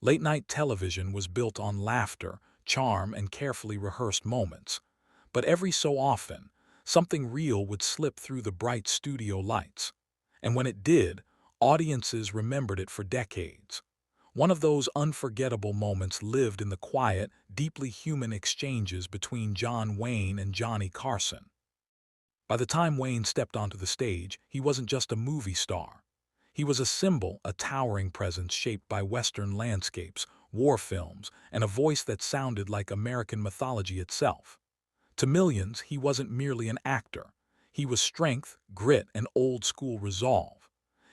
Late-night television was built on laughter, charm, and carefully rehearsed moments. But every so often, something real would slip through the bright studio lights. And when it did, audiences remembered it for decades. One of those unforgettable moments lived in the quiet, deeply human exchanges between John Wayne and Johnny Carson. By the time Wayne stepped onto the stage, he wasn't just a movie star. He was a symbol, a towering presence shaped by Western landscapes, war films, and a voice that sounded like American mythology itself. To millions, he wasn't merely an actor. He was strength, grit, and old-school resolve.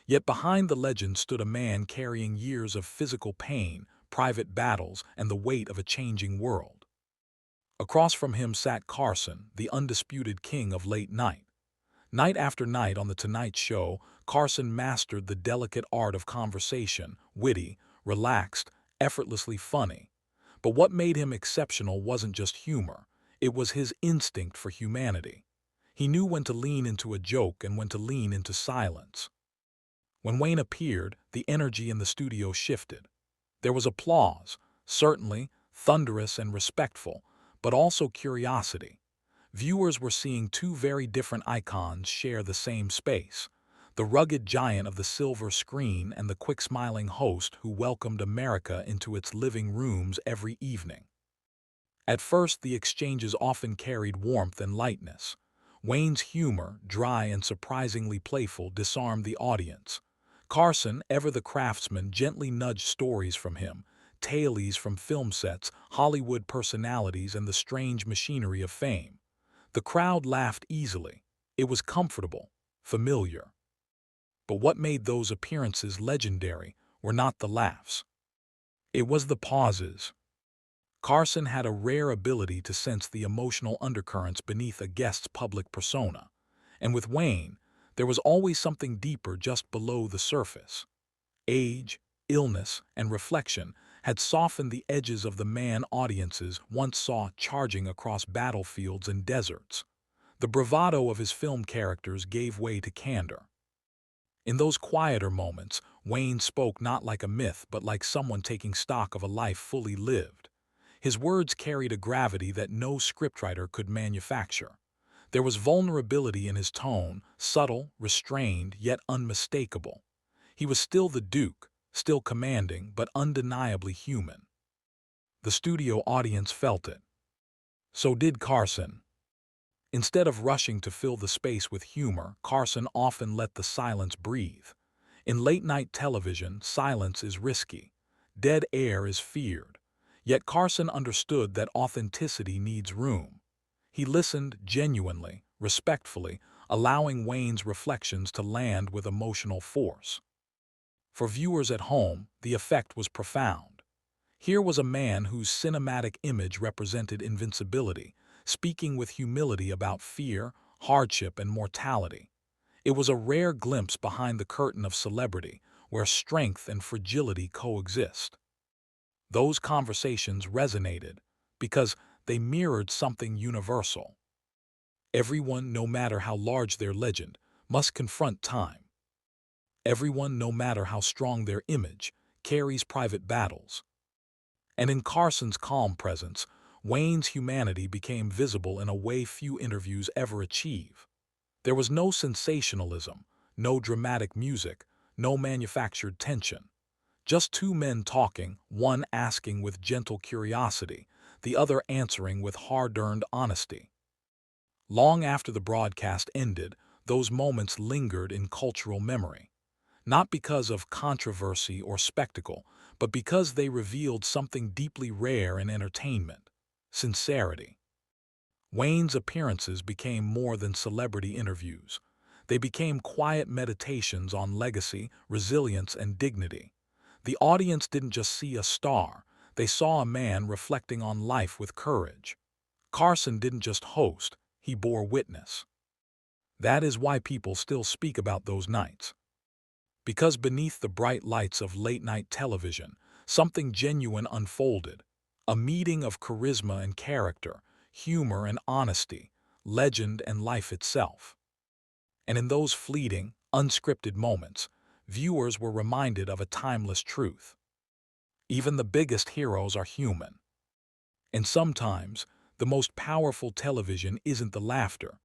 Yet behind the legend stood a man carrying years of physical pain, private battles, and the weight of a changing world. Across from him sat Carson, the undisputed king of late night. Night after night on The Tonight Show, Carson mastered the delicate art of conversation, witty, relaxed, effortlessly funny. But what made him exceptional wasn't just humor, it was his instinct for humanity. He knew when to lean into a joke and when to lean into silence. When Wayne appeared, the energy in the studio shifted. There was applause, certainly, thunderous and respectful, but also curiosity. Viewers were seeing two very different icons share the same space. The rugged giant of the silver screen and the quick-smiling host who welcomed America into its living rooms every evening. At first, the exchanges often carried warmth and lightness. Wayne's humor, dry and surprisingly playful, disarmed the audience. Carson, ever the craftsman, gently nudged stories from him, tailies from film sets, Hollywood personalities, and the strange machinery of fame. The crowd laughed easily. It was comfortable, familiar. But what made those appearances legendary were not the laughs. It was the pauses. Carson had a rare ability to sense the emotional undercurrents beneath a guest's public persona. And with Wayne, there was always something deeper just below the surface. Age, illness, and reflection had softened the edges of the man audiences once saw charging across battlefields and deserts. The bravado of his film characters gave way to candor. In those quieter moments, Wayne spoke not like a myth but like someone taking stock of a life fully lived. His words carried a gravity that no scriptwriter could manufacture. There was vulnerability in his tone, subtle, restrained, yet unmistakable. He was still the Duke, still commanding, but undeniably human. The studio audience felt it. So did Carson. Instead of rushing to fill the space with humor, Carson often let the silence breathe. In late-night television, silence is risky. Dead air is feared. Yet Carson understood that authenticity needs room. He listened genuinely, respectfully, allowing Wayne's reflections to land with emotional force. For viewers at home, the effect was profound. Here was a man whose cinematic image represented invincibility, speaking with humility about fear, hardship, and mortality. It was a rare glimpse behind the curtain of celebrity, where strength and fragility coexist. Those conversations resonated because they mirrored something universal. Everyone, no matter how large their legend, must confront time. Everyone, no matter how strong their image, carries private battles. And in Carson's calm presence, Wayne's humanity became visible in a way few interviews ever achieve. There was no sensationalism, no dramatic music, no manufactured tension. Just two men talking, one asking with gentle curiosity, the other answering with hard-earned honesty. Long after the broadcast ended, those moments lingered in cultural memory. Not because of controversy or spectacle, but because they revealed something deeply rare in entertainment: sincerity. Wayne's appearances became more than celebrity interviews. They became quiet meditations on legacy, resilience, and dignity. The audience didn't just see a star, they saw a man reflecting on life with courage. Carson didn't just host, he bore witness. That is why people still speak about those nights. Because beneath the bright lights of late-night television, something genuine unfolded. A meeting of charisma and character, humor and honesty, legend and life itself. And in those fleeting, unscripted moments, viewers were reminded of a timeless truth. Even the biggest heroes are human. And sometimes, the most powerful television isn't the laughter,